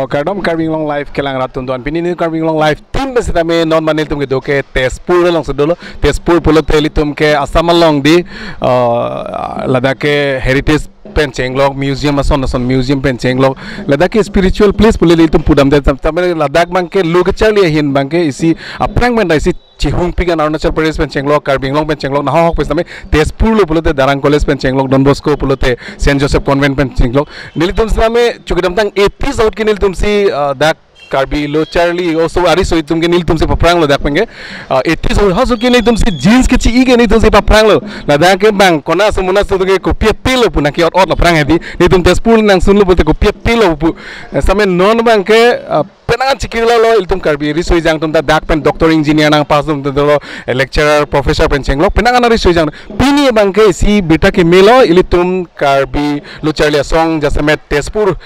Kardom carving long life kelang ratun tuan pini ni carving long life tim besi tame non manil tum ke doke Tezpur long sedolo Tezpur pulo teli tum ke Assam long di ladake heritage Penchenglok museum ason museum Penchenglok ladake spiritual place pule tum pudam de tame ladak bangke look charlie hin bangke isi aprang men isi Cihung pigan Arunachal Pradesh Penchenglok Karbing Long Penchenglok na hok pesame Tezpur lo pulote Darang College Penchenglok Don Bosco pulote Saint Joseph Convent Penchenglok nilitum same chukadam tang episode ke nilitum si dak Karbi lo Charlie also ari so itum ke nilitum si paprang lo dak penge episode hasu ke nilitum si jeans ke chi ke nilitum si paprang lo la dak ke bang kona sumuna so ke kopia pilo puna ke ot la prang hedi nilitum Tezpur nang sun lo pulote kopia pilo pu same non bang ke penangan cikirla lo iltum Karbi ri soijang tum da dak pen doctor engineer nang pas tum do lecturer professor Penchenglok penangan ri soijang pini bangke si beta ke melo ilitum Karbi lo Charlie song jasamet Tezpur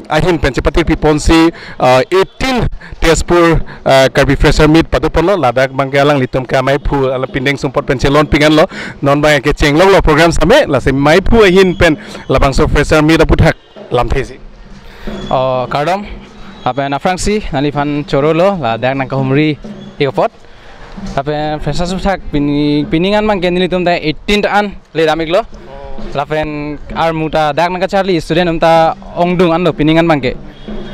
ahin pencepati piponsi 18 Tezpur Karbi fresher meet padupon lo ladak bangke alang litum ka mai phu ala pindeng sumpot Penchelon pingan lo non bang ke chenglok lo program same la se mai phu ahin pen labang so fresher meet aputhak lam thesi Kardom apa na Franksi nalifan corolo la dak nang kahumri ikopot apa fresha subtak piningan mang kenili tum da 18 an le damiglo la fen armuta dak nang Charlie student umta ongdung an lo piningan mangke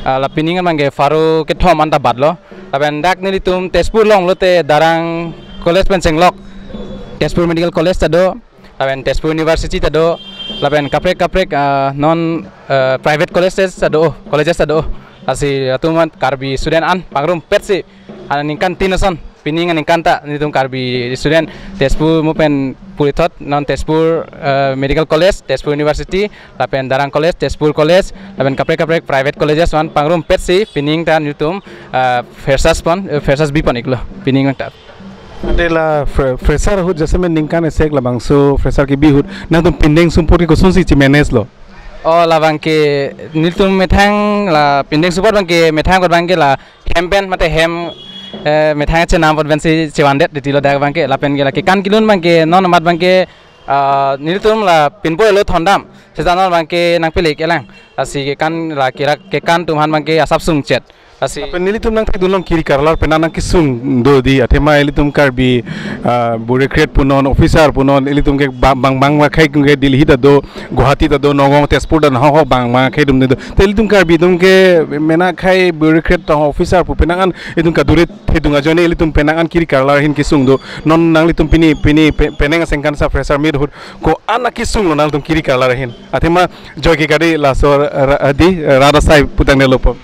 la piningan mangke faru ke thom anta badlo la fen dak nili tum Tezpur long lote Darang College Penchenglok Tezpur Medical College tado la fen Tezpur University tado la fen kaprek non private colleges tado asi atuman Karbi student an pangrum petsi aningkan tinason piningan ingkanta nitum Karbi student Tezpur mupen pulithot non Tezpur Medical College Tezpur University lapen Darang College Tezpur College lapen kaprek private colleges wan pangrum petsi pining tan nitum freshers bipon iklo pining ta adela fresher hut jasame ningkan esek labang so fresher ki bihut na tum pindeng sumpur ki kosunsi chimenes lo labang ke niltum methang la pindeng support bangke methang kot bangke la hempen mate hem methang che nam pot bensi chewandet ditilo dak bangke la pen la ke kan kilun bangke non mat bangke niltum la pinpo lo thondam sejanon bangke nang pilek elang asi ke kan la ke kan tumhan bangke asap sung chet asi pen nilitum nang thidulong kiri karlar penanang kisung do di athema ilitum Karbi bureaucrat punon officer punon ilitum ke bang khai ke Delhi da do Guwahati da do Nogong Tezpur da ho bang khai dum do ilitum Karbi dum ke mena khai bureaucrat da officer pu penangan itum kadure thidunga jone ilitum penangan kiri karlar hin kisung do non nang litum pini penang sengkan sa fresher mid hut ko anak kisung lo nang tum kiri karlar hin athema joy ke kadi la so adi rada sai putang nelopo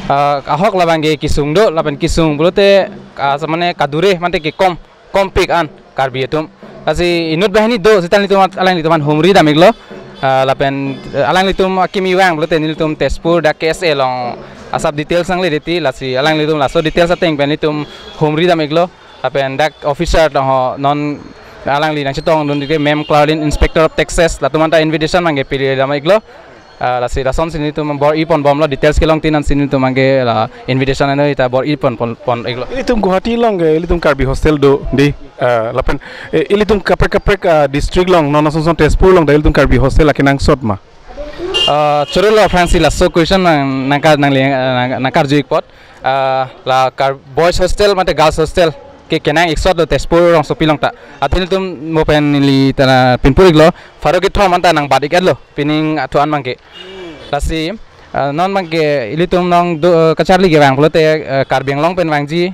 ahok labangge kisung do lapen kisung bulote samane kadure mante ke kompik an Karbi etum asi inut bahini do sitan litum alang lituman humri damiglo lapen alang litum akimi wang bulote nilitum Tezpur dak KSA long asap details sang le deti lasi alang litum laso details ateng pen litum humri damiglo lapen dak officer non alang li nang chitong dun ke mem Claudine Inspector of Texas latumanta invitation mangge pili damiglo la si rason sini tu membor ipon bom lo details kelong tinan sini tu mangge la invitation ano ita bor ipon pon iglo ini tum Guwahati long ini tum Karbi hostel do di lapen ini tum kaprek district long non son Tezpur long da tum Karbi hostel akinang sot ma chorolo Francis la so question nangkar juik pot la boys hostel mate girls hostel ke kenang exot lo tespur rong sopi long ta atin tum mo pen li tana pinpur iglo faro ke thom anta nang badik lo pining atuan mangke lasi non mangke ilitum nong kacharli ge bang plote karbeng long pen wangji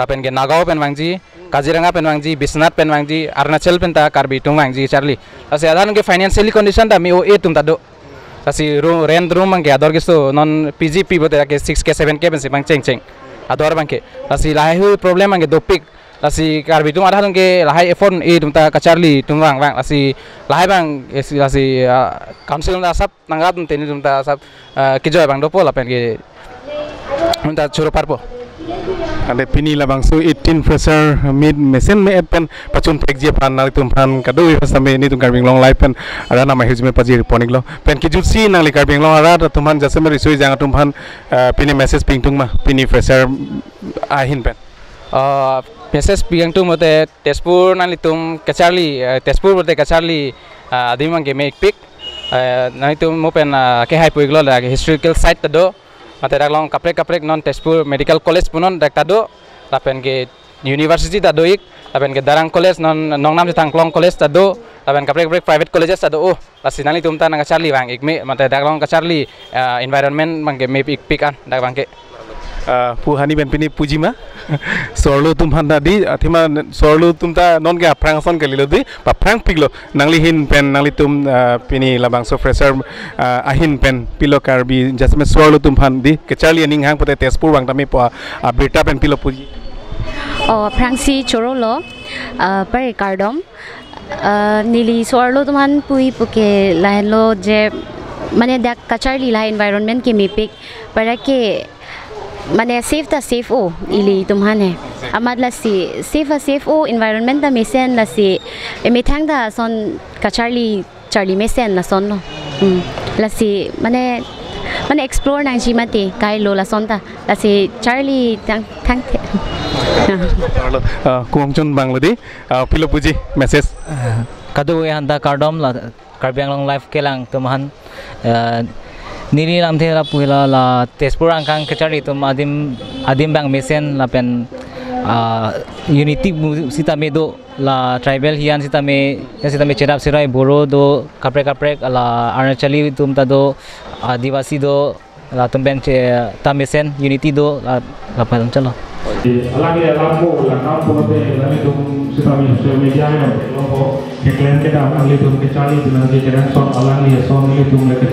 pen ge nagaw pen wangji Kaziranga pen wangji Bisnath pen wangji Arunachal pen ta karbi tung wangji charli lasi adan ke financially condition ta mi o e tum ta do lasi rent room mangke ador ke so non PGP bote ke 6k 7k pen sipang ceng ador bangke lasi lahai hu problem mangke dopik lasi karbi tung ada ke lahai phone e tum ta kacharli tung wang lasi lahai bang lasi council tum ta sab nangat teni tum ta sab kijoy bang dopo la pen ke tum ta churu parpo ande pini labang so 18 fresher mid mesen me pen pachun tek je pan nal tum pan kadu sampai ini tum karbing long live pen ada nama huge me paji reporting lo pen ki jutsi nang li karbing long ada tuman jase me risoi jang tum pan pini message ping tung ma pini fresher ahin pen message ping tung mote tespur nang litum kacharli tespur bote kacharli adimang ke make pic nang tum mo pen ke hai puiglo la historical site tado mate daklong kaprek non tespur medical college punon dak tado lapen ke university tado ik lapen ke darang college non nongnam tangklong college tado lapen kaprek private colleges tado lasi nali tumta nang kacharli bang ikme mate daklong kacharli environment mangke me pic an dak bangke pu hani ben pini pujima sorlo tum han di athima sorlo tumta non ga prang son galilo di pa prang piglo nangli hin pen nangli tum pini labang so fresher ahin pen pilo karbi jasme sorlo tum han di kecali ning hang pote tespur bang tami po berita pen pilo puji prangsi chorolo pare kardom nili sorlo tum han pui puke lahenlo je mane dak kacharli la environment ke mipik para ke mane safe o ili tumhane amad la si safe o environment da mesen la si emithang da son kacharli mesen la son no la si mane explore nang jimati kai lo la son ta la si charlie thang kuangchon bangladi pilo puji message kadu handa kardom la karbiang long life kelang tumhan nili lam thela puila la tespur angkang kachari tum adim bang mesen la pen unity sita me do la tribal hian sita me cherap sirai boro do kaprek la arunachali tum ta do adivasi do la tum ben ta mesen unity do la pan chalo alagi lampu la kampu de la tum sita me social media no lo ke klen ke da ali tum ke chali dinan ke jeran son alagi son ni tum le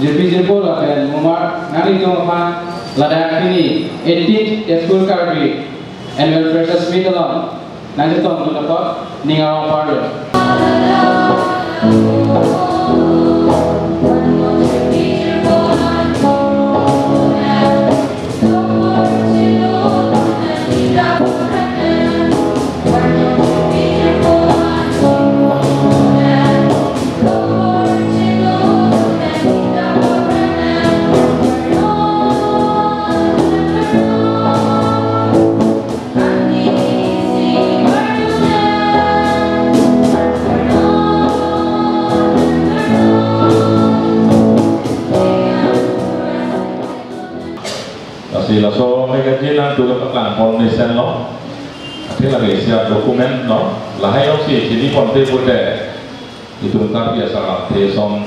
JPJ Bola dan Umar Nari Tongpan Ladak ini edit Tespur Karbi Annual Freshers Meet Along Nanti Tong Dapat Ningarong Pardo so mereka jilang tu lepas lang foundation lo, nanti lagi siap dokumen lo, lahai lo si jadi konten boleh itu kan biasa tesom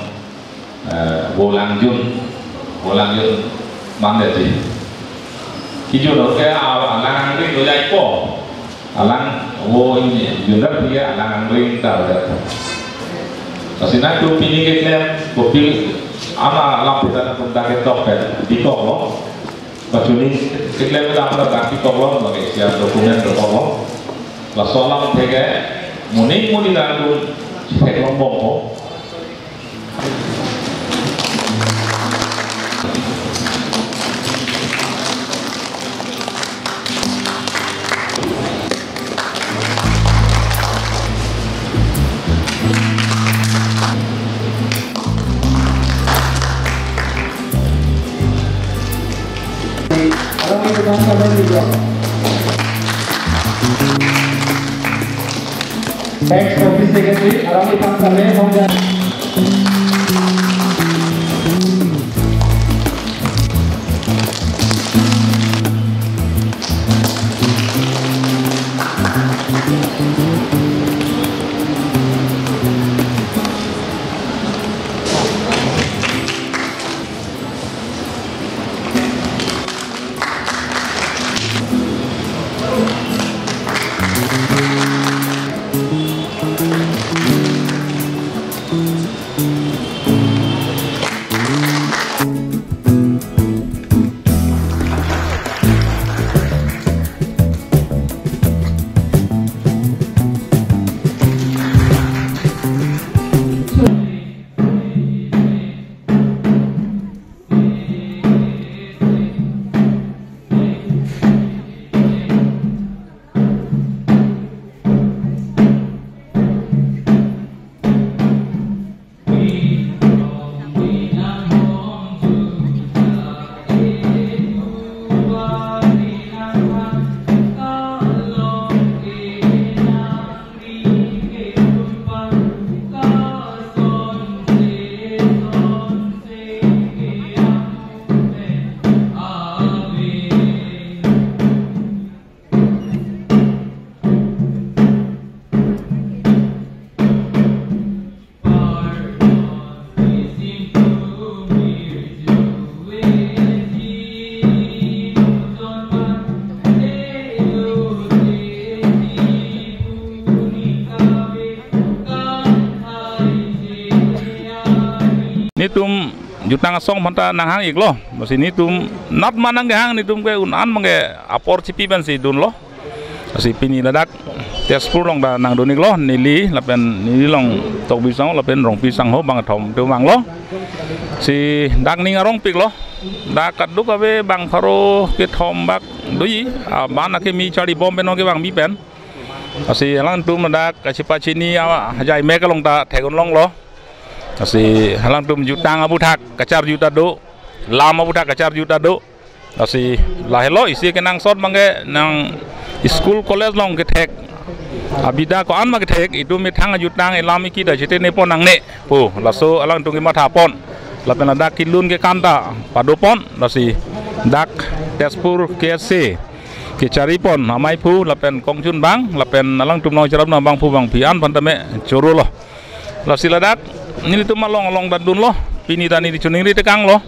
bolangjun mana sih? Hijau lo kayak alang ni tu jadi po, alang oh ini jundar dia anak ring tahu dah. Asina tu pini kita kopi ama lampu tanah pun tak ketok kan di kok lo. Pacuni kita kita ambil kaki kok lo bagi siap dokumen kok lo. Lah soalan tega muni dah tu tega lombok. Next office secretary Arami Pankale Hongja. Ni tum jutang song manta nang hang ik lo masi ni tum not manang hang ni tum ke unan mange apor cipi ban si dun lo masi pini ladak tes purong da nang dunik lo nili lapen nili long tok bisang lapen rong pisang ho bang thom tu mang lo si dak ning arong pik lo dak kaduk ave bang faro ke thom bak dui ban ke mi chari bom ben ke bang mi pen masi lang tum dak kacipa cini hajai me ka long ta thegon long lo Asi halang tum jutang abu thak kacar juta do lama abu thak kacar juta do asi lahelo isi kenang sot mangge nang school college long ke thek abida ko an ma ke thek itu mi thang jutang elami ki da jete ne pon nang ne pu laso alang tung ma tha pon lapen dak kilun ke kanta pado pon lasi dak tespur KSC ke cari pon amai pu lapen kongjun bang lapen alang tum no jaram na bang pu bang pian pantame coro lo lasi ladak ini tu malong long dan dun lo pini tani di cuning ri tekang lo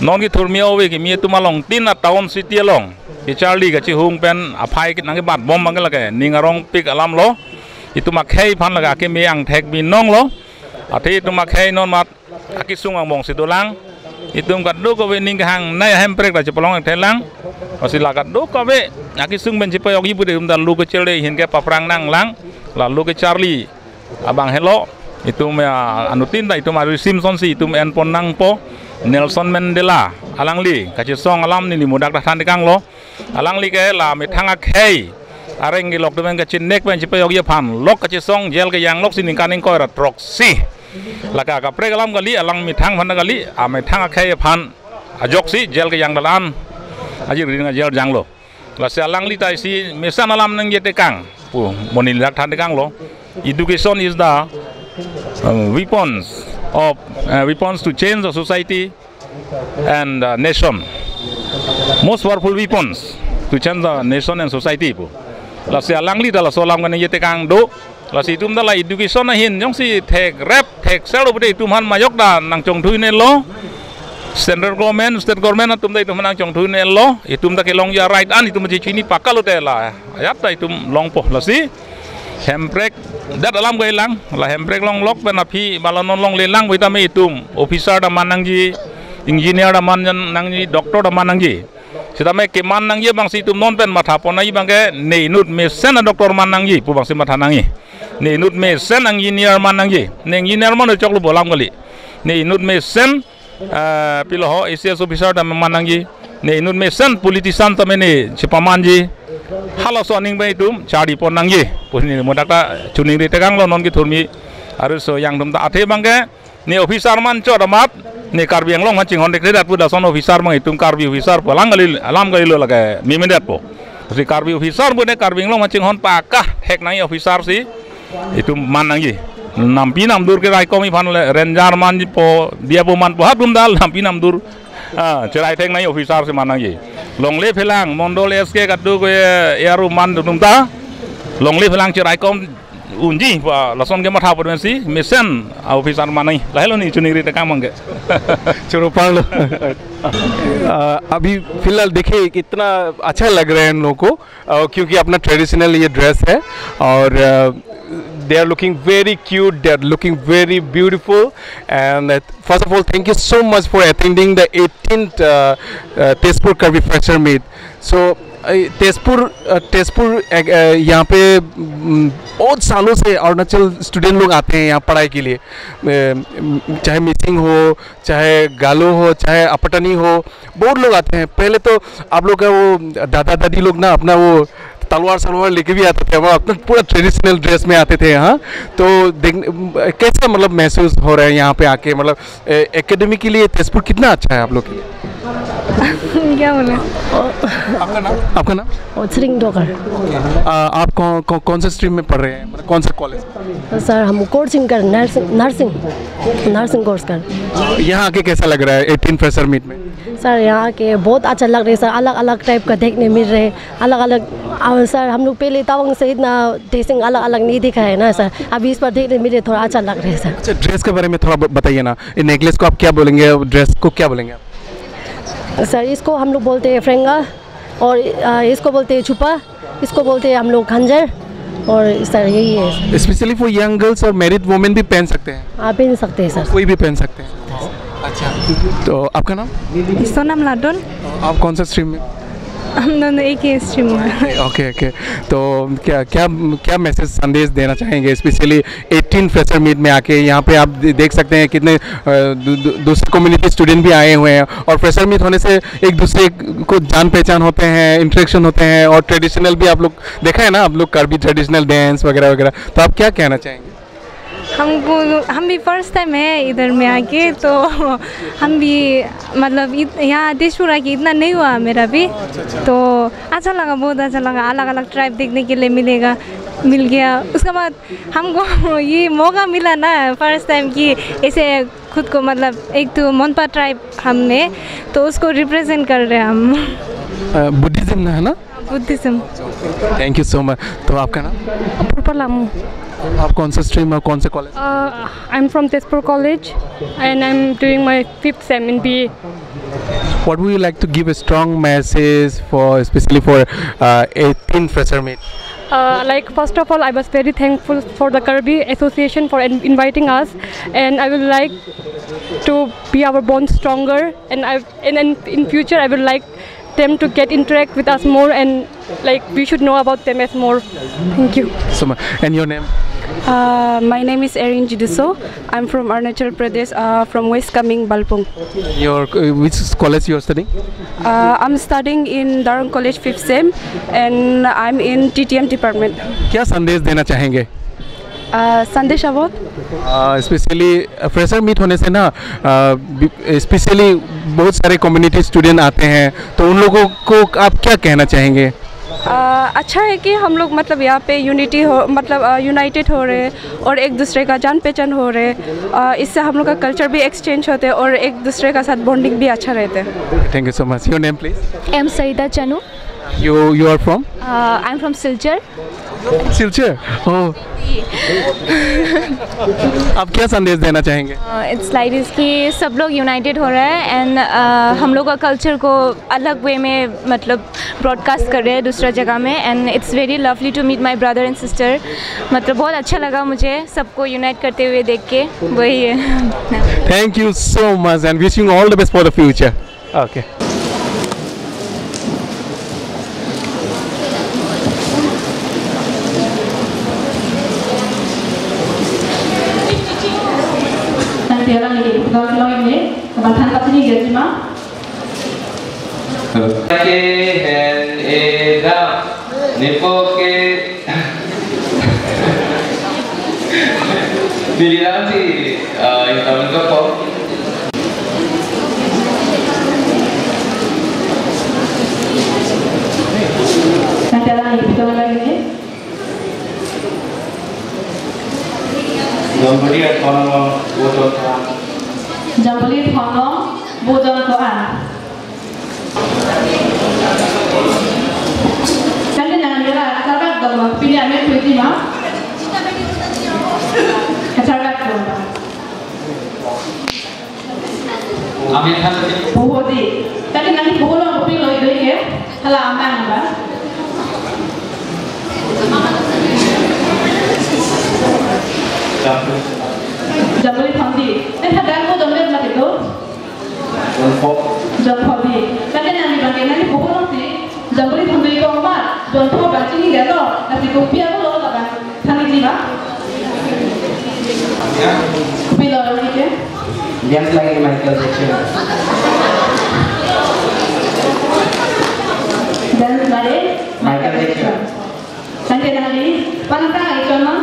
non ki thurmi owe ki mi tu malong tin tahun city long ki charlie ka chi hung pen aphai ki nang bat bom mangal ke ningarong pik alam lo itu makhei phan laga ke mi ang thek bi nong lo ati itu makhei non mat akisung ang mong sidolang itu kaddo ko we ning hang nai hemprek da chepolong thelang osila kaddo ko we akisung ben chipoyok ibu de um dan lu ke chele hin ke paprang nang lang lalu ke charlie abang hello itu anutin da itu Mario Simpson si itu en ponang po Nelson Mandela alang li kaci song alam ni mudak dah tan kang lo alang li ke la mi thanga khei areng gi lok de ben kaci nek ben cipe yok ye phan lok kaci song jel ke yang lok sin kaning ko ra trok si laka ka pre alam gali alang mi thang phan gali a mi thanga khei phan ajok si jel ke yang dalan ajir ring jel jang lo la se alang li tai si mesan alam nang ye te kang pu monil dak tan kang lo education is the weapons to change the society and nation. Most powerful weapons to change the nation and society. La se alangli dala solam kan yete kang do. La si tum dala education na hin jong si tek rap tek selo bude tum han mayok da nang chong thui ne lo. Central government, state government atum da itum nang chong thu ne lo itum da ke long ya right an itum ji chini pakal te la ayat da itum long po la si handbrake dat alam gai lang la handbrake long lock ben api balanon long le lang boita me itum officer da manang ji engineer da man nang ji doctor da manang ji sida me ke man nang ji bang si itum non pen matha pon ai bang ke ne nut me sen doctor man nang ji pu bang si matha nang ji ne nut me sen engineer man nang ji ne engineer man chok lu bolam gali ne nut me sen piloho ACS officer da manangji ne inut me sen politician ta mene chipaman ji halo so ning bai tum chari pon nangji pusni modakta chuning ri tegang lo non ki thurmi aru so yang dum ta athe bangke ne officer man cho damat ne karbi ang long man ching hon dek dat pu da son officer mang itum karbi officer palang gali alam gali lo laga mi mendat po si karbi officer bu ne karbi long man ching hon pakah hek nai officer si itum manangji nampi nam dur ke rai komi fan ranger man po dia po man po hatum dal nampi nam dur cerai theng nai officer se manang ji longle phelang mondol SK kadu ko yaru man dum ta longle phelang cerai kom unji pa lason ke matha por si mission officer manai lahelo ni chuni ri ta kam mange चलो पढ़ लो अभी फिलहाल देखिए कितना अच्छा लग रहा है इन लोगों को क्योंकि अपना ट्रेडिशनल ये ड्रेस है और they are looking very cute, they are looking very beautiful, and first of all thank you so much for attending the 18th Tezpur Karbi Fresher Meet. So Tezpur यहाँ पे बहुत सालों से अरुणाचल स्टूडेंट लोग आते हैं यहाँ पढ़ाई के लिए, चाहे मिसिंग हो, चाहे गालो हो, चाहे अपटनी हो, बहुत लोग आते हैं। पहले तो आप लोग का वो दादा दादी लोग ना अपना वो तलवार सलवार लेके भी आते थे, वो अपना पूरा ट्रेडिशनल ड्रेस में आते थे यहाँ। तो देखने कैसा मतलब महसूस हो रहा है यहाँ पे आके, मतलब एकेडमी के लिए तेजपुर कितना अच्छा है आप लोग के लिए? क्या बोले? आपका नाम? श्रिंग डोकर। आप कौन से स्ट्रीम में पढ़ रहे हैं, मतलब कौन सा कॉलेज? सर हम कोर्सिंग कर नर्सिंग कोर्स कर। यहाँ आके कैसा लग रहा है 18 फ्रेशर मीट में? सर यहाँ के बहुत अच्छा लग रहा है सर, अलग अलग टाइप का देखने मिल रहे हैं, अलग अलग। सर हम लोग पहले तवांग से इतना ड्रेसिंग अलग अलग नहीं देखा है ना सर, अभी इस पर देखने मिले थोड़ा अच्छा लग रहा है सर। अच्छा, ड्रेस के बारे में थोड़ा बताइए ना, नेकलेस को आप क्या बोलेंगे, ड्रेस को क्या बोलेंगे आप? सर इसको हम लोग बोलते हैं फ्रेंगा, और इसको बोलते हैं छुपा, इसको बोलते हैं हम लोग खंजर, और सर यही है। स्पेशली फॉर यंग गर्ल्स और मैरिड वुमेन भी पहन सकते हैं? आप पहन सकते हैं सर, कोई भी पहन सकते हैं। अच्छा, तो आपका नाम? सोनम लाडोल। आप कौन सा स्ट्रीम में? हम दोनों एक ही स्ट्रीम में। ओके ओके, तो क्या क्या क्या मैसेज संदेश देना चाहेंगे, स्पेशली 18 फ्रेशर मीट में आके? यहाँ पे आप देख सकते हैं कितने दूसरे कम्युनिटी स्टूडेंट भी आए हुए हैं, और फ्रेशर मीट होने से एक दूसरे को जान पहचान होते हैं, इंटरेक्शन होते हैं, और ट्रेडिशनल भी आप लोग देखा है ना, आप लोग कार्बी ट्रेडिशनल डांस वगैरह वगैरह, तो आप क्या कहना चाहेंगे? हम भी फर्स्ट टाइम है इधर में आके, तो हम भी मतलब यहाँ तेजपुर आके इतना नहीं हुआ मेरा भी, तो अच्छा लगा, बहुत अच्छा लगा। अलग अलग ट्राइब देखने के लिए मिल गया। उसके बाद हमको ये मौका मिला ना फर्स्ट टाइम कि ऐसे खुद को मतलब एक तो मोनपा ट्राइब हमने, तो उसको रिप्रेजेंट कर रहे हैं हम। बुद्धिज्म ना है ना? Buddhism. Thank you so much. तो आपका नाम? आप कौन सा स्ट्रीम और कौन से college? I am from Tezpur college and I am doing my 5th sem in BA. What would you like to give a strong message for, especially for 18 fresher meet? Like first of all, I was very thankful for the Karbi Association for inviting us, and I would like to be our bond stronger, and in future I would like them to interact with us more, and like we should know about them as more. Thank you so much. And your name? My name is Erin Jiduso. I'm from Arunachal Pradesh, from West Kaming, Balpong. Which college you are studying? I'm studying in Darung College 5th sem, and I'm in TTM department. क्या संदेश देना चाहेंगे? संदेश about specially fresher meet होने से ना, specially बहुत सारे community student आते हैं, तो उन लोगों को आप क्या कहना चाहेंगे? अच्छा है कि हम लोग मतलब यहाँ पे यूनिटी हो, मतलब यूनाइटेड हो रहे और एक दूसरे का जान पहचान हो रहे, इससे हम लोग का कल्चर भी एक्सचेंज होते हैं और एक दूसरे का साथ बॉन्डिंग भी अच्छा रहता है। Thank you so much. Your name please? Am Saida Chanu. You are from? I'm from Silchar. Silchar oh आप क्या संदेश देना चाहेंगे? इट्स लाइक इसकी सब लोग यूनाइटेड हो रहे हैं एंड हम लोग का कल्चर को अलग वे में मतलब ब्रॉडकास्ट कर रहे हैं दूसरा जगह में and it's very lovely to meet my brother and sister मतलब बहुत अच्छा लगा मुझे सबको यूनाइट करते हुए देख के वही है thank you so much and wishing all the best for the future okay Tiada lagi, kalau ini, kebanyakan kat sini gaji mah. के हैं एदा निपो के बिलिराम सी इंटरन का पो Nanti ada lagi, kita lagi ni. Jambuli thono bodon tha Jambuli thono bodon tha Nanti nanti kita akan dalam pilih ambil kuiti mah. Kecarak tu. Amin kan Bohodi. Nanti nanti bohong kopi loi doi ke. Hala amang ba. Jambuli thandi. Nanti ada aku jambuli macam itu. Jambuli. Nanti bagaimana bohong sih. Jambuli thandi itu apa? Jambuli baca ni dia tu. Nanti kopi aku loh tak kan? Thandi jiwa. Kopi loh ni ke? dance like Michael Jackson Dance like Michael Jackson Nanti nanti panasnya itu mah.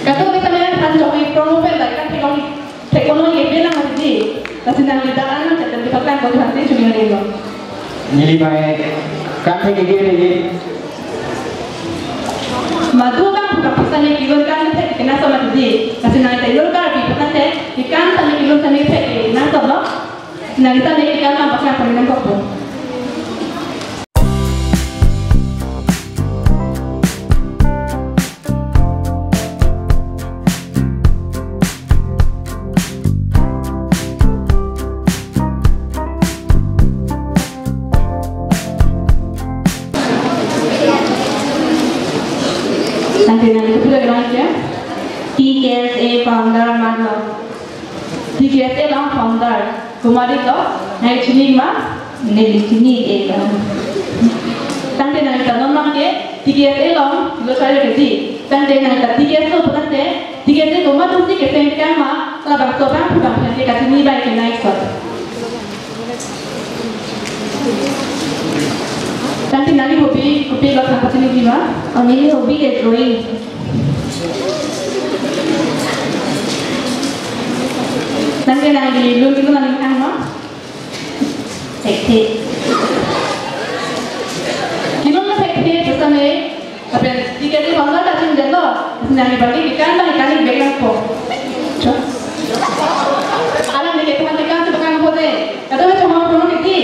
Kata kita ni kan joki promo pelak kan teknologi bilang macam ni. Tapi nanti dalam macam tu kita plan kau nanti cuma ni lo. Jadi baik kan pergi Madu kan bukan pesannya kilo kan nanti kena sama tu. Tapi nanti kilo kan lebih nanti ikan sama kilo sama itu nanti lo. Nanti kita ni ikan apa yang paling kau TKSA founder Madlo. TKSA long founder. Kumari lo, naik sini mah, neli sini eka. Tante naik tanam mangke, TKSA long, lo cari kerja. Tante naik TKSA tu tante, TKSA kumar tu sih kesan kan mah, kalau bangsa bang bukan nanti kat sini baik naik sot. Tante nali hobi lo sampai sini gimana? Oh nili hobi ke drawing. Nanti nanti lu itu nanti makan no? Sekte. Kilo na sekte jasa me, tapi tiga di bangsa dah sini jatuh. Nanti bagi ikan dah ikan ini begang po. Alam ni kita nanti kan sebagai apa deh? Kata macam mana pun nanti.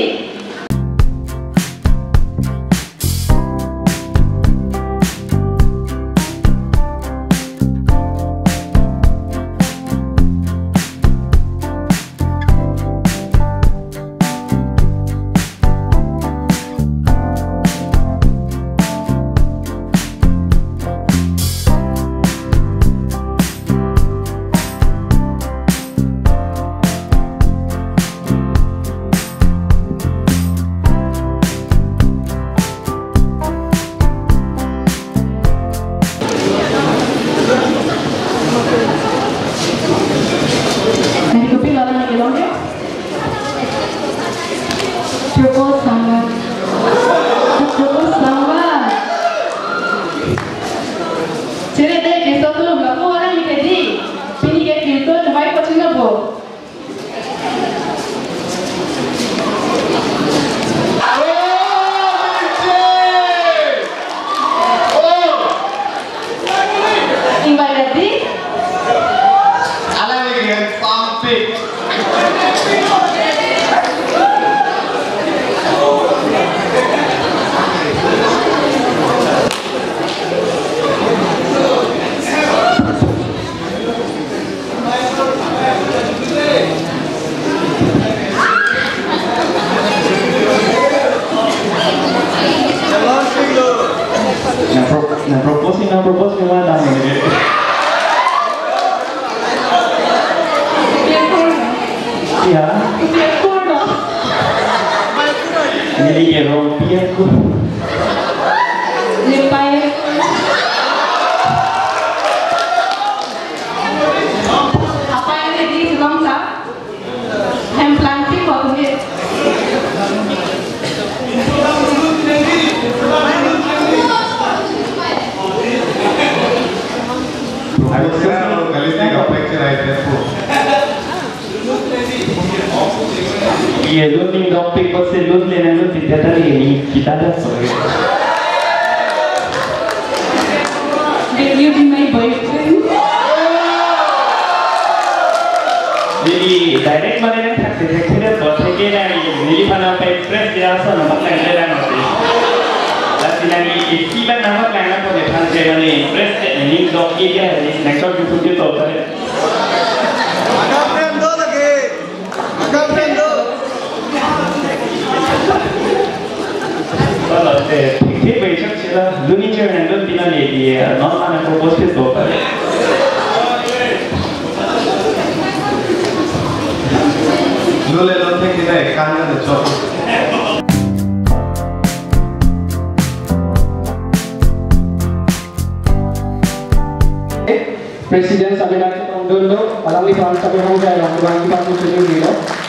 Nili rompiaku. Lipai. Apa yang ada di bangsa? Hemplanti bagus. Iya, lu nih topik pasti lu lenan lu tidak tadi ini kita ada sorry. Will you be my boyfriend? Jadi direct mana yang tak terkira berarti kena ini mana press dia asal nampak lain lain nanti. Tapi nanti istilah nampak lain apa dia kan saya ni press ini dok dia ni next time YouTube dia tahu tak? Agak friend do lagi, agak friend do. Kalau dia besok sila dunia jangan dulu bila ni dia non mana propose dia tahu tak? Lule lote kita ikan ada cok. Presiden Sabina Chitondolo, Alami Pan Sabina Jaya, Bangki Pan Chitondolo.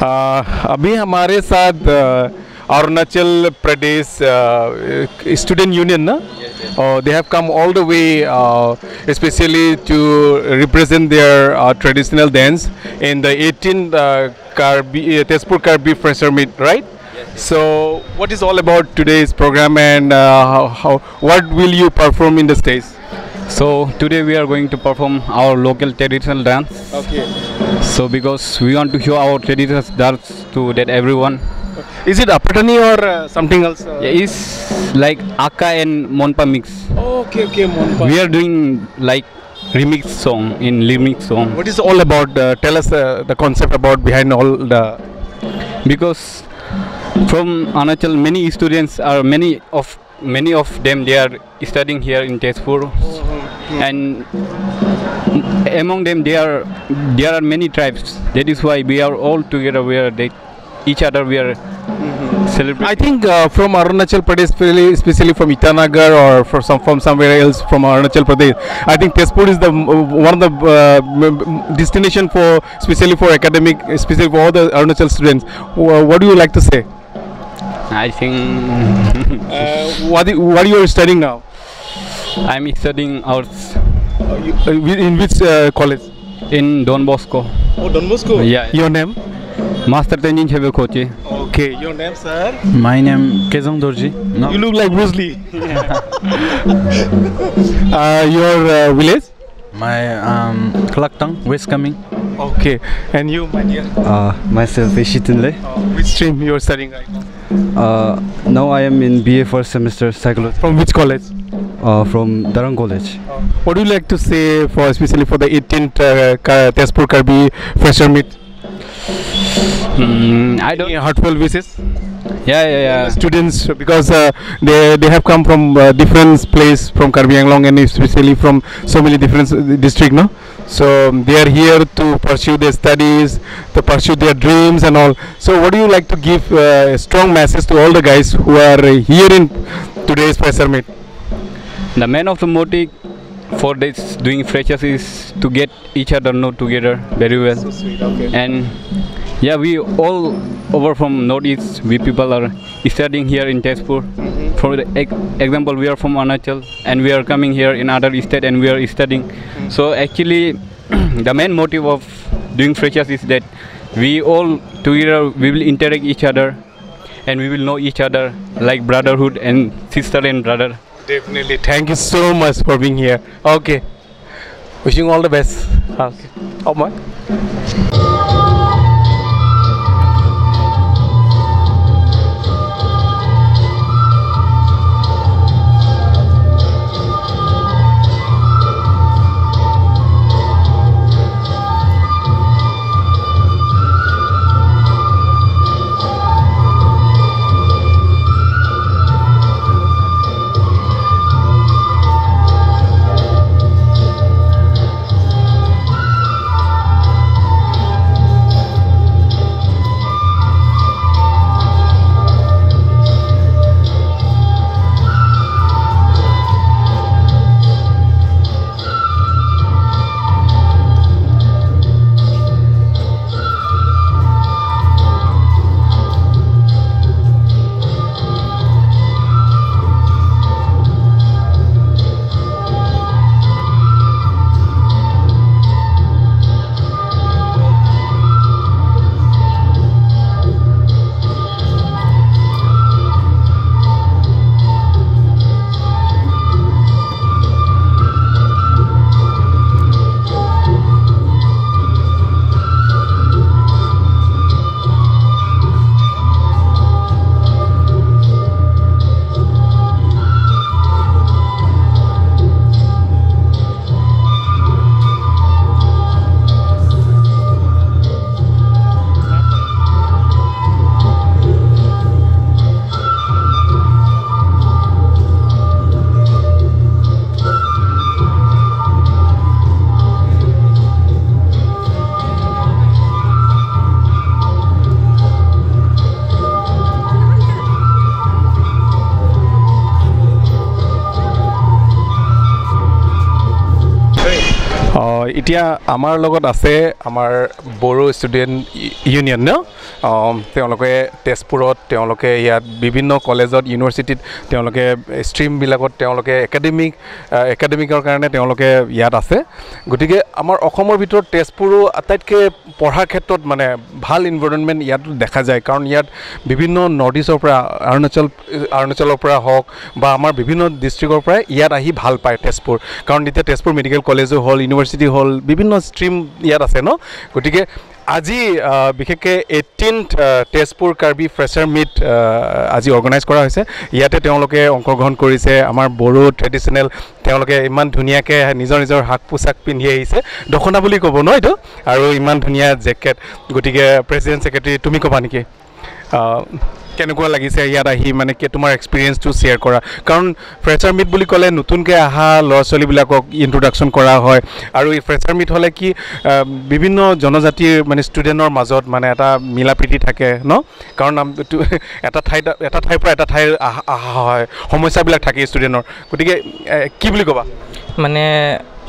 अभी हमारे साथ Arunachal Pradesh student union ना, they have come all the way especially to represent their traditional dance in the 18th Tezpur Karbi Fresher Meet, right? So what is all about today's program, and what will you perform in the stage? So today we are going to perform our local traditional dance. Okay. So because we want to show our traditional dance to that everyone. Is it Apatani or something else? Yeah, it's like Aka and Monpa mix. Okay, Monpa. We are doing like remix song in remix song. What is all about? Tell us the concept about behind all the. Because from Arunachal, many students are many of them they are studying here in Tezpur, and among them there are many tribes. That is why we are all together. We are each other. We are celebrating. I think from Arunachal Pradesh, especially from Itanagar or from somewhere else from Arunachal Pradesh, I think Tezpur is the one of the destination for especially for academic, especially for all the Arunachal students. What do you like to say? I think what are you studying now? I'm studying arts. In which college? In Don Bosco. Oh, Don Bosco. Yeah. Your name? Master Tenjin Chebe Kochi. Okay. Your name, sir? My name Kezong Dorji. No. You look like Bruce Lee. Your village? My Klaktang, West Kaming. Okay. And you, my dear? Myself Eshitinle. Which stream you are studying right now? Now I am in BA first semester psychology. From which college? From Darang College. What do you like to say for especially for the 18th Tezpur Karbi Fresher Meet? I don't. Heartfelt wishes. Yeah. Students, because they have come from different place from Karbi Anglong and especially from so many different district, no? So they are here to pursue their studies, to pursue their dreams and all. So what do you like to give a strong message to all the guys who are here in today's Fresher Meet? The main of the motive for this doing freshers is to get each other know together very well. So sweet. Okay. And yeah, we all over from Northeast, we people are studying here in Tezpur. For the example, we are from Arunachal and we are coming here in other state and we are studying. So actually, the main motive of doing freshers is that we all together we will interact each other and we will know each other like brotherhood and sister and brother. Definitely. Thank you so much for being here. Okay. Wishing you all the best. Okay. Oh my. এতিয়া আমাৰ লগত আছে আমাৰ Bodo student union ন তেওঁলোকে তেজপুৰত তেওঁলোকে ইয়াত বিভিন্ন কলেজত ইউনিভাৰ্চিটিত তেওঁলোকে ষ্ট্ৰীমবিলাকত তেওঁলোকে একাডেমিকৰ কাৰণে তেওঁলোকে ইয়াত আছে গতিকে আমাৰ অসমৰ ভিতৰত তেজপুৰো আটাইতকৈ পঢ়াৰ ক্ষেত্ৰত মানে ভাল এনভাইৰনমেণ্ট ইয়াত দেখা যায় কাৰণ ইয়াত বিভিন্ন নৰ্থ ইষ্টৰ পৰা অৰুণাচলৰ পৰা হওক বা আমাৰ বিভিন্ন ডিষ্ট্ৰিক্টৰ পৰা ইয়াত আহি ভাল পায় তেজপুৰ কাৰণ এতিয়া তেজপুৰ মেডিকেল কলেজো হ'ল ইউনিভাৰ্চিটি হ'ল বিভিন্ন ষ্ট্ৰীম ইয়াত আছে ন গতিকে আজি বিশেষকৈ 18th Tezpur Karbi fresher meet আজি অৰ্গেনাইজ কৰা হৈছে ইয়াতে তেওঁলোকে অংশগ্ৰহণ কৰিছে আমাৰ বড়ো ট্ৰেডিশ্যনেল তেওঁলোকে ইমান ধুনীয়াকৈ নিজৰ শাক পোছাক পিন্ধি আহিছে দখনা বুলি ক'ব ন এইটো আৰু ইমান ধুনীয়া জেকেট গতিকে প্ৰেছিডেণ্ট ছেক্ৰেটাৰী তুমি ক'বা নেকি কেনেকুৱা লাগিছে ইয়াত আহি মানে তোমাৰ এক্সপিৰিয়েঞ্চটো শ্বেয়াৰ কৰা কাৰণ ফ্ৰেচাৰ মিট বুলি ক'লে নতুনকৈ অহা ল'ৰা ছোৱালীবিলাকক ইন্ট্ৰডাকশ্যন কৰা হয় আৰু এই ফ্ৰেচাৰ মিট হ'লে কি বিভিন্ন জনজাতিৰ মানে ষ্টুডেণ্টৰ মাজত মানে এটা মিলা প্ৰীতি থাকে ন কাৰণ এটা ঠাইৰ পৰা এটা ঠাইৰ অহা হয় সমস্যাবিলাক থাকে ষ্টুডেণ্টৰ গতিকে কি বুলি ক'বা মানে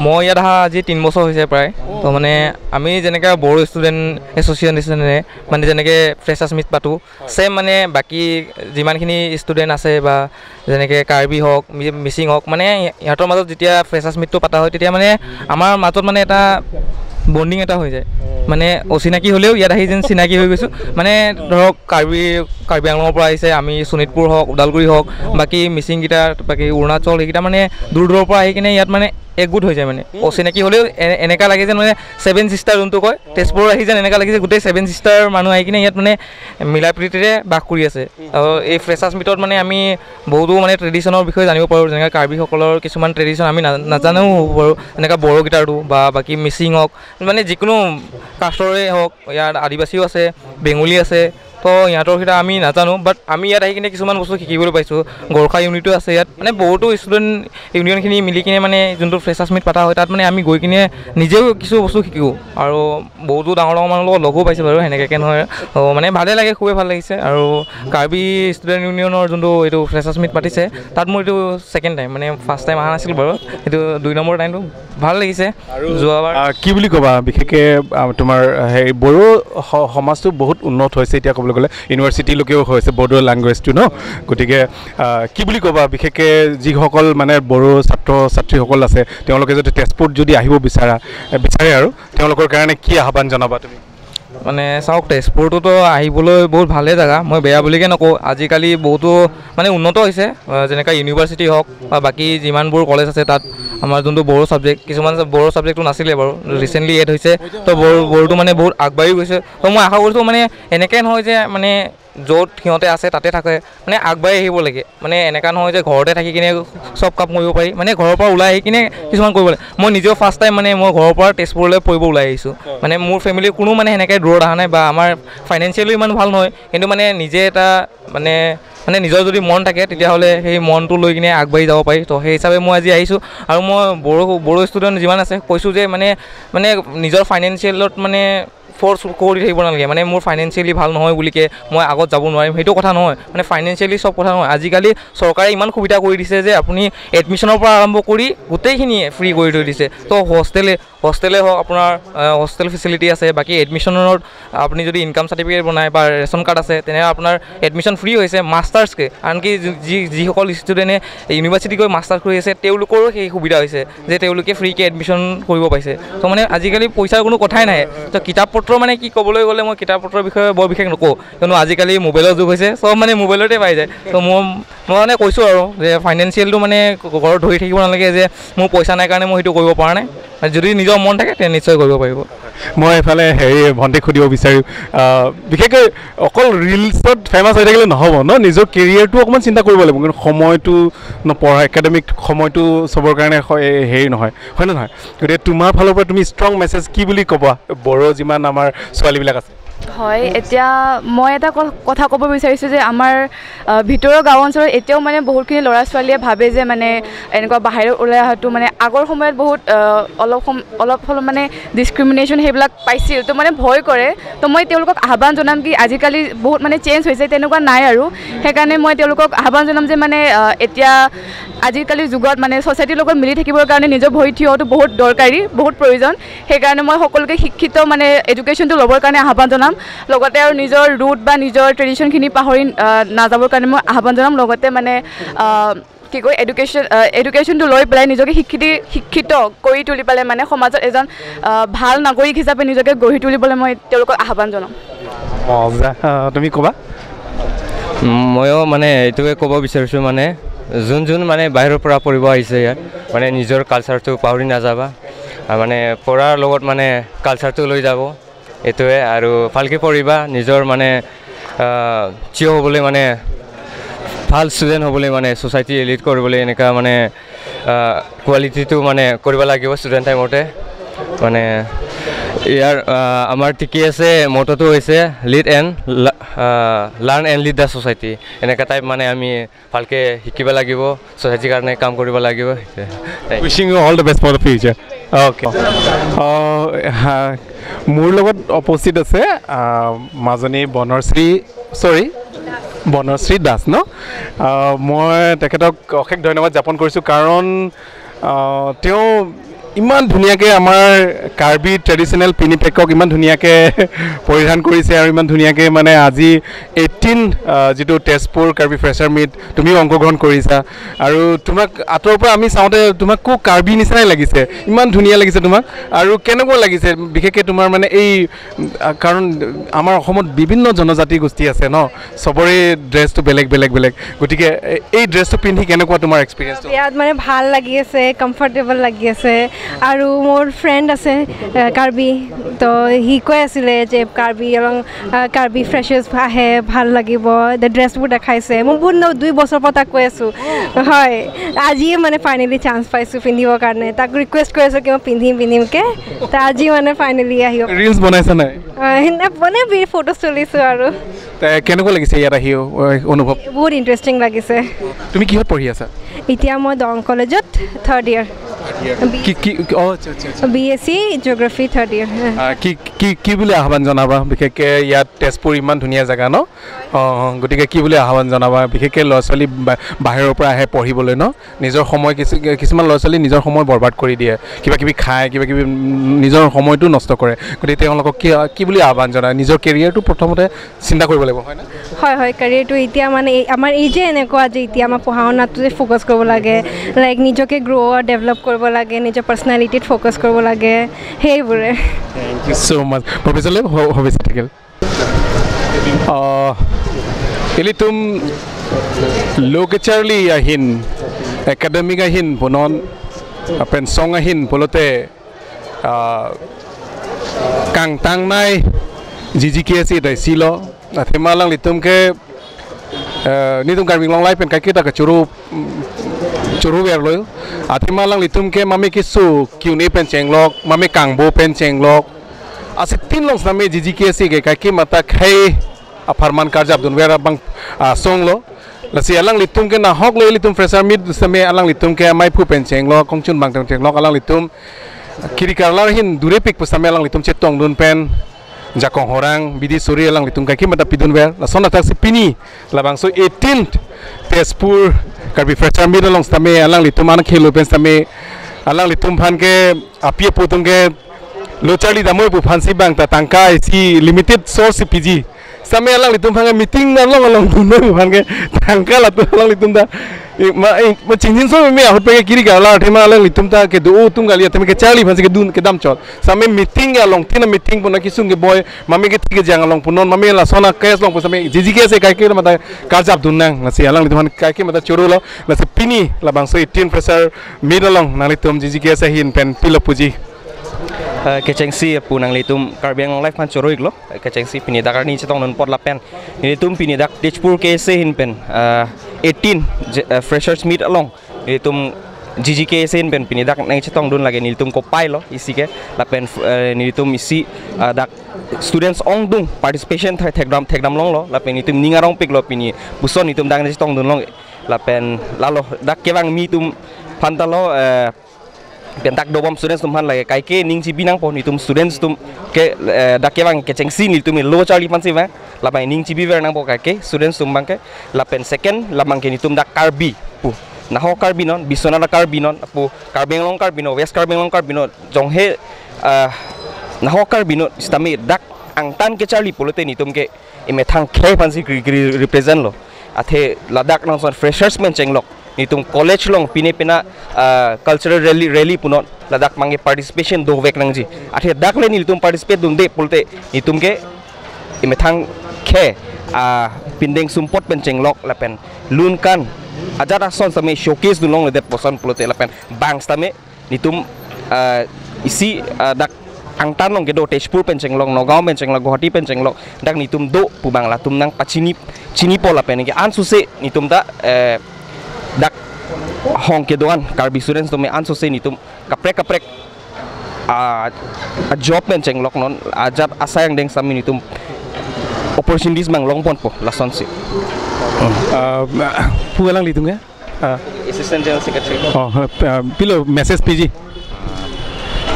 মই ইয়াত অহা আজি 3 বছৰ হৈছে প্ৰায় তো মানে আমি যেনেকৈ বড়ো ষ্টুডেণ্ট এছ'চিয়েশ্যনে মানে যেনেকৈ ফ্ৰেচাৰ্ছ মিট পাতোঁ ছেম মানে বাকী যিমানখিনি ষ্টুডেণ্ট আছে বা যেনেকৈ কাৰ্বি হওক মিচিং হওক মানে ইহঁতৰ মাজত যেতিয়া ফ্ৰেচাৰ্ছ মিটটো পতা হয় তেতিয়া মানে আমাৰ মাজত মানে এটা বণ্ডিং এটা হৈ যায় মানে অচিনাকি হ'লেও ইয়াত আহি যেন চিনাকি হৈ গৈছোঁ মানে ধৰক কাৰ্বি আংলঙৰ পৰা আহিছে আমি শোণিতপুৰ হওক ওদালগুৰি হওক বাকী মিচিংকেইটা বাকী অৰুণাচল সেইকেইটা মানে দূৰ দূৰৰ পৰা আহি কিনে ইয়াত মানে একগোট হৈ যায় মানে অচিনাকি হ'লেও এনেকুৱা লাগে যেন মানে 7 ছিষ্টাৰ যোনটো কয় তেজপুৰ আহি যেন এনেকুৱা লাগিছে গোটেই 7 ছিষ্টাৰ মানুহ আহি কিনে ইয়াত মানে মিলা প্ৰীতিৰে বাস কৰি আছে আৰু এই ফ্ৰেচাৰ্ছ মিটত মানে আমি বহুতো মানে ট্ৰেডিশ্যনৰ বিষয়ে জানিব পাৰোঁ যেনেকৈ কাৰ্বিসকলৰ কিছুমান ট্ৰেডিশ্যন আমি নাজানো হ'ব পাৰোঁ এনেকুৱা বড়োকেইটাৰটো বা বাকী মিচিং হওক মানে যিকোনো কাষ্টৰে হওক ইয়াত আদিবাসীও আছে বেংগলী আছে তো ইহঁতৰ কেইটা আমি নাজানো বাট আমি ইয়াত আহি কিনে কিছুমান বস্তু শিকিবলৈ পাইছোঁ গোৰ্খা ইউনিটো আছে ইয়াত মানে বহুতো ষ্টুডেণ্ট ইউনিয়নখিনি মিলি কিনে মানে যোনটো ফ্ৰেচাৰ্ছ মিট পতা হয় তাত মানে আমি গৈ কিনে নিজেও কিছু বস্তু শিকোঁ আৰু বহুতো ডাঙৰ মানুহৰ লগত লগো পাইছোঁ বাৰু সেনেকৈ নহয় মানে ভালেই লাগে খুবেই ভাল লাগিছে আৰু কাৰ্বি ষ্টুডেণ্ট ইউনিয়নৰ যোনটো এইটো ফ্ৰেচাৰ্ছ মিট পাতিছে তাত মোৰ এইটো ছেকেণ্ড টাইম মানে ফাৰ্ষ্ট টাইম অহা নাছিল বাৰু এইটো 2 নম্বৰ টাইমটো ভাল লাগিছে যোৱাবাৰ কি বুলি ক'বা বিশেষকৈ তোমাৰ হেৰি বড়ো সমাজটো বহুত উন্নত হৈছে এতিয়া ক'বলৈ গ'লে ইউনিভাৰ্চিটিলৈকেও হৈছে বড়ো লেংগুৱেজটো ন গতিকে কি বুলি ক'বা বিশেষকৈ যিসকল মানে বড়ো ছাত্ৰ ছাত্ৰীসকল আছে তেওঁলোকে যদি তেজপুৰত যদি আহিব বিচাৰে আৰু তেওঁলোকৰ কাৰণে কি আহ্বান জনাবা তুমি মানে চাওক তেজপুৰটোতো আহিবলৈ বহুত ভালেই জেগা মই বেয়া বুলিকৈ নকওঁ আজিকালি বহুতো মানে উন্নত হৈছে যেনেকৈ ইউনিভাৰ্চিটি হওক বা বাকী যিমানবোৰ কলেজ আছে তাত আমাৰ যোনটো বড়ো ছাবজেক্ট কিছুমান বড়ো ছাবজেক্টটো নাছিলে বাৰু ৰিচেণ্টলি এড হৈছে তো বড়োটো মানে বহুত আগবাঢ়ি গৈছে তো মই আশা কৰিছোঁ মানে এনেকৈ নহয় যে মানে য'ত সিহঁতে আছে তাতে থাকে মানে আগবাঢ়ি আহিব লাগে মানে এনেকুৱা নহয় যে ঘৰতে থাকি কিনে চব কাম কৰিব পাৰি মানে ঘৰৰ পৰা ওলাই আহি কিনে কিছুমান কৰিব লাগে মই নিজেও ফাৰ্ষ্ট টাইম মানে মই ঘৰৰ পৰা তেজপুৰলৈ পঢ়িব ওলাই আহিছোঁ মানে মোৰ ফেমিলিৰ কোনো মানে সেনেকৈ দূৰত অহা নাই বা আমাৰ ফাইনেন্সিয়েলিও ইমান ভাল নহয় কিন্তু মানে নিজে এটা মানে নিজৰ যদি মন থাকে তেতিয়াহ'লে সেই মনটো লৈ কিনে আগবাঢ়ি যাব পাৰি তো সেই হিচাপে মই আজি আহিছোঁ আৰু মই বড়ো ষ্টুডেণ্ট যিমান আছে কৈছোঁ যে মানে নিজৰ ফাইনেন্সিয়েলত মানে ফ'ৰ্চ কৰি থাকিব নালাগে মানে মোৰ ফাইনেন্সিয়েলি ভাল নহয় বুলিকে মই আগত যাব নোৱাৰিম সেইটো কথা নহয় মানে ফাইনেন্সিয়েলি চব কথা নহয় আজিকালি চৰকাৰে ইমান সুবিধা কৰি দিছে যে আপুনি এডমিশ্যনৰ পৰা আৰম্ভ কৰি গোটেইখিনি ফ্ৰী কৰি থৈ দিছে তো হোষ্টেলে হওক আপোনাৰ হোষ্টেল ফেচিলিটি আছে বাকী এডমিশ্যনত আপুনি যদি ইনকাম চাৰ্টিফিকেট বনায় বা ৰেচন কাৰ্ড আছে তেনেহ'লে আপোনাৰ এডমিশ্যন ফ্ৰী হৈছে মাষ্টাৰ্ছকৈ আনকি যিসকল ষ্টুডেণ্টে ইউনিভাৰ্চিটি গৈ মাষ্টাৰ্ছ কৰি আছে তেওঁলোকৰো সেই সুবিধা হৈছে যে তেওঁলোকে ফ্ৰীকৈ এডমিশ্যন কৰিব পাইছে তো মানে আজিকালি পইচাৰ কোনো কথাই নাই তো কিতাপ পত্ৰ মানে কি ক'বলৈ গ'লে মই কিতাপ পত্ৰৰ বিষয়ে বৰ বিশেষ নকওঁ কিয়নো আজিকালি মোবাইলৰ যুগ হৈছে চব মানে মোবাইলতে পাই যায় তো মই মানে কৈছোঁ আৰু যে ফাইনেন্সিয়েলটো মানে ঘৰত ধৰি থাকিব নালাগে যে মোৰ পইচা নাই কাৰণে মই সেইটো কৰিব পৰা নাই যদি নিজৰ মন থাকে তেতিয়া নিশ্চয় কৰিব পাৰিব মই এফালে হেৰি ভণ্টিক সুধিব বিচাৰিম বিশেষকৈ অকল ৰিলছত ফেমাছ হৈ থাকিলে নহ'ব ন নিজৰ কেৰিয়াৰটো অকণমান চিন্তা কৰিব লাগিব কিন্তু সময়টো নপঢ়া একাডেমিক সময়টো চবৰ কাৰণে হেৰি নহয় হয় নে নহয় গতিকে তোমাৰ ফালৰ পৰা তুমি ষ্ট্ৰং মেছেজ কি বুলি ক'বা বড়ো যিমান আমাৰ ছোৱালীবিলাক আছে হয় এতিয়া মই এটা কথা ক'ব বিচাৰিছোঁ যে আমাৰ ভিতৰৰ গাঁও অঞ্চলত এতিয়াও মানে বহুতখিনি ল'ৰা ছোৱালীয়ে ভাবে যে মানে এনেকুৱা বাহিৰত ওলাই অহাটো মানে আগৰ সময়ত বহুত অলপ মানে ডিছক্ৰিমিনেশ্যন সেইবিলাক পাইছিল তো মানে ভয় কৰে তো মই তেওঁলোকক আহ্বান জনাম কি আজিকালি বহুত মানে চেঞ্জ হৈছে তেনেকুৱা নাই আৰু সেইকাৰণে মই তেওঁলোকক আহ্বান জনাম যে মানে এতিয়া আজিকালিৰ যুগত মানে ছ'চাইটিৰ লগত মিলি থাকিবৰ কাৰণে নিজৰ ভৰিত থিয় হোৱাটো বহুত দৰকাৰী বহুত প্ৰয়োজন সেইকাৰণে মই সকলোকে শিক্ষিত মানে এডুকেশ্যনটো ল'বৰ কাৰণে আহ্বান জনাম লগতে আৰু নিজৰ ৰুট বা নিজৰ ট্ৰেডিশ্যনখিনি পাহৰি নাযাবৰ কাৰণে মই আহ্বান জনাম লগতে মানে কি কয় এডুকেশ্যনটো লৈ পেলাই নিজকে শিক্ষিত কৰি তুলি পেলাই মানে সমাজত এজন ভাল নাগৰিক হিচাপে নিজকে গঢ়ি তুলিবলৈ মই তেওঁলোকক আহ্বান জনাম তুমি ক'বা ময়ো মানে এইটোৱে ক'ব বিচাৰিছোঁ মানে যোন মানে বাহিৰৰ পৰা পঢ়িব আহিছে ইয়াত মানে নিজৰ কালচাৰটো পাহৰি নাযাবা মানে পঢ়াৰ লগত মানে কালচাৰটো লৈ যাব এইটোৱে আৰু ভালকৈ পঢ়িবা নিজৰ মানে থিয় হ'বলৈ মানে ভাল ষ্টুডেণ্ট হ'বলৈ মানে ছ'চাইটি লিড কৰিবলৈ এনেকুৱা মানে কোৱালিটিটো মানে কৰিব লাগিব ষ্টুডেণ্ট টাইমতে মানে ইয়াৰ আমাৰ ঠিকেই আছে মটটো হৈছে lead and learn and lead the society এনেকুৱা টাইপ মানে আমি ভালকৈ শিকিব লাগিব ছ'চাইটিৰ কাৰণে কাম কৰিব লাগিব wishing you all the best for the future okay মোৰ লগত উপস্থিত আছে মাজনী বনশ্ৰী দাস ন মই তেখেতক অশেষ ধন্যবাদ জ্ঞাপন কৰিছোঁ কাৰণ তেওঁ ইমান ধুনীয়াকৈ আমাৰ কাৰ্বি ট্ৰেডিশ্যনেল পিনি পেকক ইমান ধুনীয়াকৈ পৰিধান কৰিছে আৰু ইমান ধুনীয়াকৈ মানে আজি 18 যিটো তেজপুৰ কাৰ্বি ফ্ৰেচাৰ মিট তুমিও অংশগ্ৰহণ কৰিছা আৰু তোমাক আঁতৰৰ পৰা আমি চাওঁতে তোমাক কাৰ্বি নিচিনাই লাগিছে ইমান ধুনীয়া লাগিছে তোমাক আৰু কেনেকুৱা লাগিছে বিশেষকৈ তোমাৰ মানে এই কাৰণ আমাৰ অসমত বিভিন্ন জনজাতি গোষ্ঠী আছে ন চবৰে ড্ৰেছটো বেলেগ গতিকে এই ড্ৰেছটো পিন্ধি কেনেকুৱা তোমাৰ এক্সপিৰিয়েঞ্চটো ইয়াত মানে ভাল লাগি আছে কমফৰ্টেবল লাগি আছে আৰু মোৰ ফ্ৰেণ্ড আছে কাৰ্বি তো সি কৈ আছিলে যে কাৰ্বি ফ্ৰেছাৰ্ছ আহে ভাল লাগিব ড্ৰেছবোৰ দেখাইছে মই বহুত 2 বছৰৰ পৰা তাক কৈ আছোঁ হয় আজিয়ে মানে ফাইনেলি চান্স পাইছোঁ পিন্ধিবৰ কাৰণে তাক ৰিকুৱেষ্ট কৰি আছোঁ কি মই পিন্ধিমকৈ তো আজি মানে ফাইনেলি আহিব ৰিলছ বনাইছা নাই মানে ফটো চলিছোঁ আৰু কেনেকুৱা লাগিছে ইয়াত আহি অনুভৱ বহুত ইণ্টাৰেষ্টিং লাগিছে তুমি কিহত পঢ়ি আছা এতিয়া মই দৰং কলেজত 3rd year BSc Geography 3rd year কি বুলি আহ্বান জনাবা বিশেষকৈ ইয়াত তেজপুৰ ইমান ধুনীয়া জেগা ন গতিকে কি বুলি আহ্বান জনাবা বিশেষকৈ ল'ৰা ছোৱালী বাহিৰৰ পৰা আহে পঢ়িবলৈ ন নিজৰ সময় কিছুমান ল'ৰা ছোৱালী নিজৰ সময় বৰবাদ কৰি দিয়ে কিবাকিবি খায় কিবাকিবি নিজৰ সময়টো নষ্ট কৰে গতিকে তেওঁলোকক কি বুলি আহ্বান জনায় নিজৰ কেৰিয়াৰটো প্ৰথমতে চিন্তা কৰিব লাগিব হয় হয় কেৰিয়াৰটো এতিয়া মানে আমাৰ এই যে এনেকুৱা যে এতিয়া আমাৰ পঢ়া শুনাটোতে ফ'কাছ কৰিব লাগে লাইক নিজকে গ্ৰ' ডেভেলপ কৰিব লাগে নিজৰ পাৰ্চনেলিটিত ফ'কাছ কৰিব লাগে সেইবোৰে থ্যাংক ইউ সো মাচ প্রফেসর হবে ঠিক Ili tum lokecarli ahin academic ahin punon pen song ahin polote kang tang nai GGKC dai silo athemalang litum ke ni tum karming long lai pen kai kita ke churu wer loy athemalang litum ke mami kisu kyuni pen chenglok mami kangbo pen chenglok ase tin long same GGKC ke kai ki mata khai Farman Karja Abdul Vera bang song lo lasi alang litum ke na hok lo litum fresher mid same alang litum ke mai pu penceng lo kongchun bang teng lo alang litum kiri karlar hin dure pik pusame alang litum cetong dun pen jakong horang bidi suri alang litum kaki mata pidun ver la sona tak pini la bang so 18th Tezpur Karbi fresher mid along same alang litum an khelo pen same alang litum phan ke apie putung ke lo charli damoy pu phansi bang ta tangka si limited source PG Sampai alang litum panggil meeting along tunda panggil tangkal atau alang litum dah, cincin so me aku pakai kiri kalau tema alang litum dah ke do tunggal lihat tapi ke Charlie panggil ke dun ke dam cot, sampai meeting along tina meeting pun nak kisung ke boy, mami ke tiga jangan along punon, mami lah sona kes long pun sampai jiji kes saya kaki mata karjap dunang, nasi alang litum kaki mata curu lo, nasi pini lah bangsa 18 pressure mid along nang litum jiji kes saya hin pen pilo puji. Kecengsi punang litum Karbiang live man coro iglo kecengsi pinidak ni cetong non pot lapen litum pinidak Tezpur kese hin pen 18 freshers meet along litum GGK sen pen pini dak nang chetong dun lagi nilitum ko pai lo isi ke la pen nilitum isi dak students ong dung participation thekdam long lo la pen nilitum ningarong pik lo pini buson nilitum dak nang chetong dun long la pen lalo dak kewang mi tum pantalo pen tak dobom students tum han lagi kai ke ning ci binang po nitum students tum ke dak kewang ke cengsi nilitum lo charli pansi va la pen ning ci bi ver nang po kai ke students tum bang ke la pen second la mang ke nitum dak karbi pu naho karbinon bisona na karbinon apu karbeng long karbino west karbeng long karbino jonghe naho karbino istami dak angtan ke charli polote nitum ke ime thang khe pansi represent lo athe ladak nang son freshers men chenglok nitum college long pine pina cultural rally punot ladak mangi participation do vek nang ji athe dak le nitum participate dum de polote nitum ke ime thang khe pindeng sumpot pen chenglok lapen lun kan ajar son same showcase dulong le poson polote lapen bang stame nitum isi dak angtan long gedo tejpur pencenglong nogao pencenglong Guwahati pencenglong dak nitum do pubang latum nang pacini cini pola pen ke ansuse nitum da dak hong kedoan karbi students tume ansuse nitum kaprek a job pencenglong non ajar asayang deng sami nitum opportunities mang long pon po lason si pulang litung ya assistant general secretary pilo message PG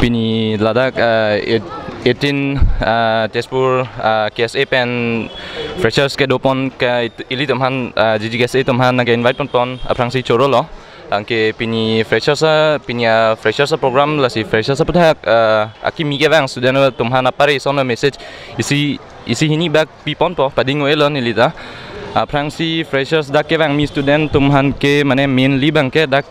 Pini Ladakh 18 Tezpur KSA pen freshers ke dopon ke ili tumhan GGKSA tumhan nage invite pon aprangsi choro lo angke pini freshers program la si freshers puthak aki mige bang student tumhan apare sona message isi hini back pipon po padingo elon ilita aprangsi freshers dak ke bang mi student tumhan ke mane mainly bang ke dak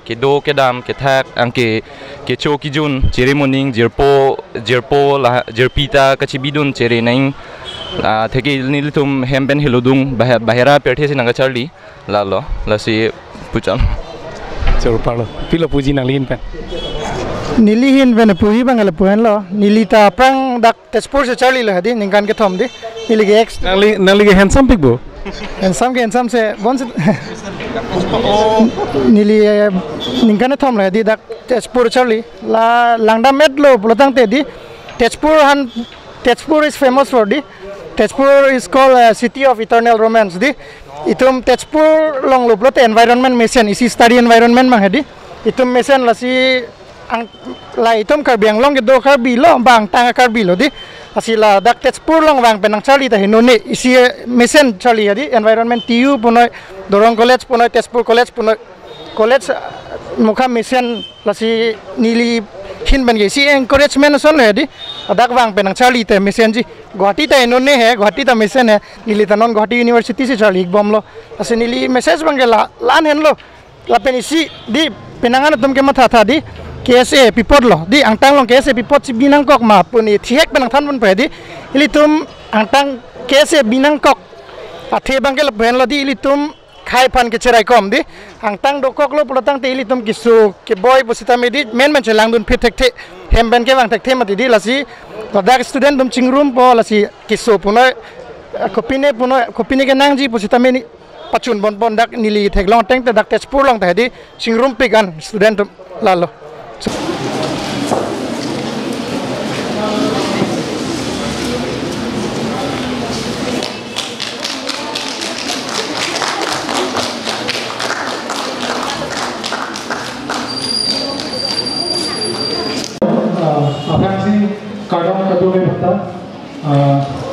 ke do ke dam ke thak angke ke cho ki jun ceremony jerpo la jerpita kachibidun cere naing theke nilitum hemben hiludung bahera perthe sinanga charli lalo lasi puchan chor palo pilo puji nalin pen nilihin ven puhi bangal puan lo nilita prang dak tespur se charli lo hadi ningkan ke thom di nilige ex nalige handsome pik bo handsome se bonse nili ningkan thom lo hadi dak tespur charli la langda met lo pulotang te di Tezpur is famous for di Tezpur is called city of eternal romance di itum Tezpur long lo plot environment mission isi study environment mang hadi itum mission la si la itum karbiang long do karbi lo bang tanga karbi lo di asila dak Tezpur long bang penang charli ta hinone isi mission charli hadi environment TU punoi Dorong college punoi Tezpur college punoi college mukha mission la si nili hin ban ge si encouragement son le di adak wang penang charli te mission ji Guwahati ta hinone hai Guwahati ta mission hai nili tanon Guwahati university se charli bom lo ase nili message bang ge lan hen lo la penisi di penangan tum ke matha tha di KSA pipot lo di angtang long KSA pipot si binang kok ma puni thiek penang than pun pe di ilitum angtang KSA binang kok athe bang ke pen lo di ilitum khai pan ke cherai kom di angtang dokok lo pulotang te ilitum kisu ke boy busita medi men chelang dun phithek the hemben ke wang thek the mati di lasi ladak student dum chingrum po lasi kisu punoi kopine ke nangji busita meni pachun bon dak nili thek long teng te dak Tezpur long ta di chingrum pigan student lalo Aprangsi kadang kedua bata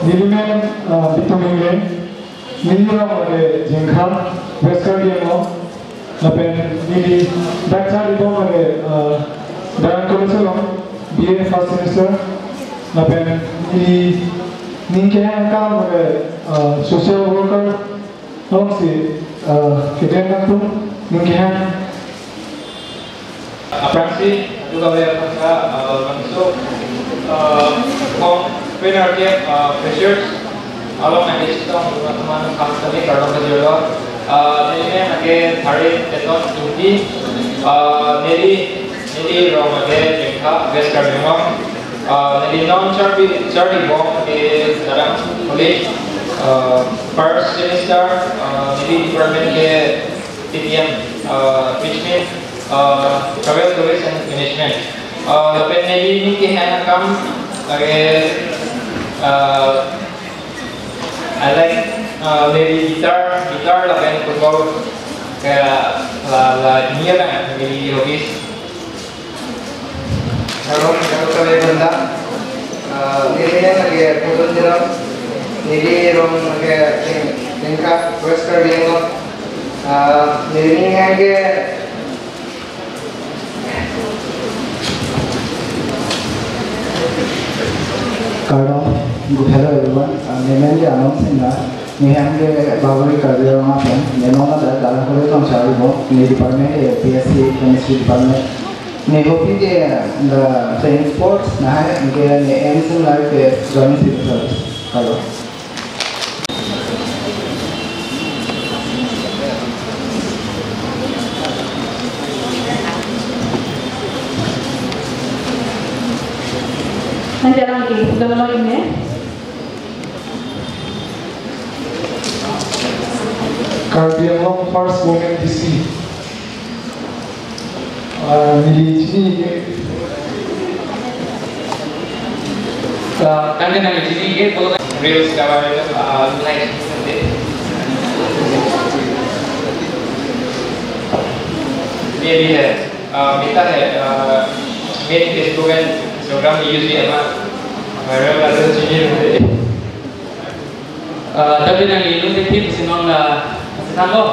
nilimen bitumile nilira mare jengkha western demo lapen nili dakcha libo mare daran college lo BA first semester lapen nili ninke ka mare social worker long si keden tu ninke Aprangsi juga boleh masuk penartian freshers along dengan sistem teman-teman kami kalau kerja ini lagi hari teton tinggi nili rong lagi jengka gas karbon nili non charbi bom di dalam college first semester nili department ke TTM which means travel tourism and management. Tapi maybe ini kian akan I like maybe gitar lah kan football kayak lah dunia kan maybe hobbies. Kalau kalian benda, ini lagi foto jeram, ini rom lagi tingkat Western Bengal, ini lagi Kardom, hello everyone. Nemeli announcing Nihamge Baburi Kardom happen. Nenona that Dalakore from Charibo, in the department, PSC chemistry department. Ne hope the playing sports, nah, and anything like joining civil service. Hello. Nanti lagi, sudah mulai ini. Karbiang first woman DC. Milih sini. Nanti nanti sini kalau reels cover like nanti. Ini है, मिता है, main Facebook है, Instagram use भी है ना, viral वाले चीज़ें होते हैं। तभी ना ये लोग देखते हैं सिनों का सिनान लो।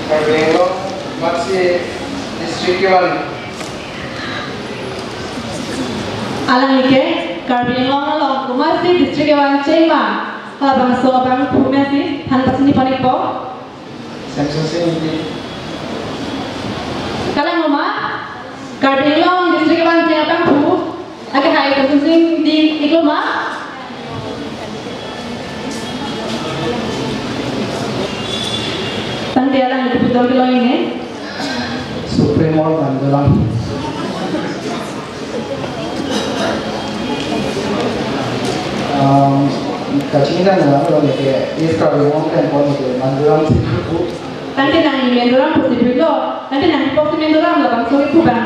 Karbiang masih distrik yang Alang ike, Karbiang lo masih distrik yang cema. Kalau bangsa abang punya sih, tanpa sini panik po. Samsung sini. Kalau rumah, Karbiang lo distrik yang cema abang pu, agak high Samsung di rumah. Tante alang itu betul kalau ini. Supreme Mall Mandalang. Kacimina nggak kalau kayak is Karbiang kan kalau kayak Mandalang situ. Tante nang Mandalang pasti begitu. Tante nang pasti Mandalang lah bang soalnya itu bang.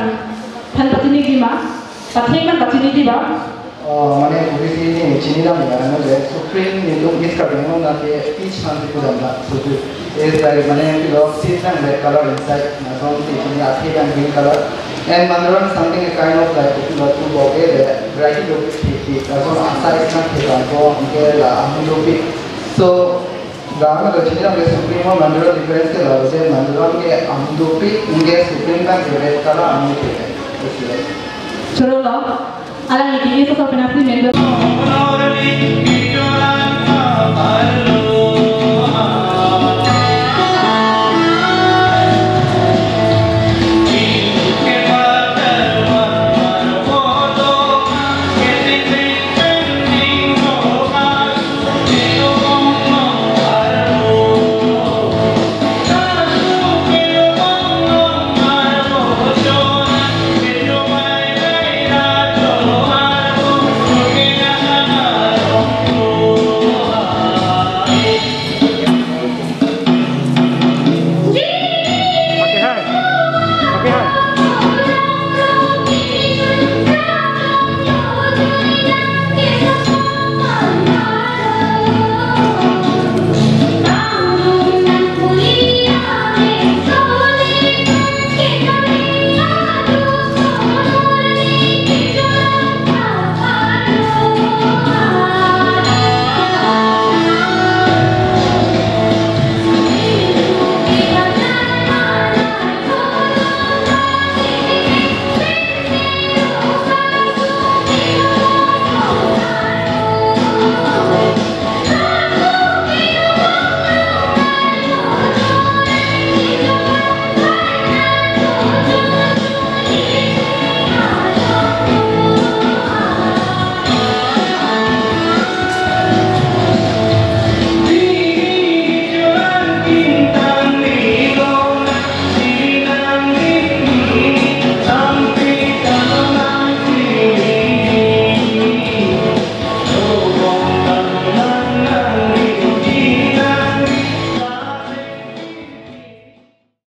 Tanpa sini gimana? Tapi kan pasti ini bang. Mana polisi ini Cina negara mana Supreme itu is Karbiang nanti each month itu ada suatu. Is like mana yang seats and red color inside, from the Athi and green color. And Mandalang something kind of like two bouquet, the variety look is also outside is not so Gama the China Supreme Mandalang difference ke lalu je Mandalang ke Amdupi unge Supreme kan red color Amdupi. Chalo lo, alang ini itu kau pernah sih Okay. Thank you.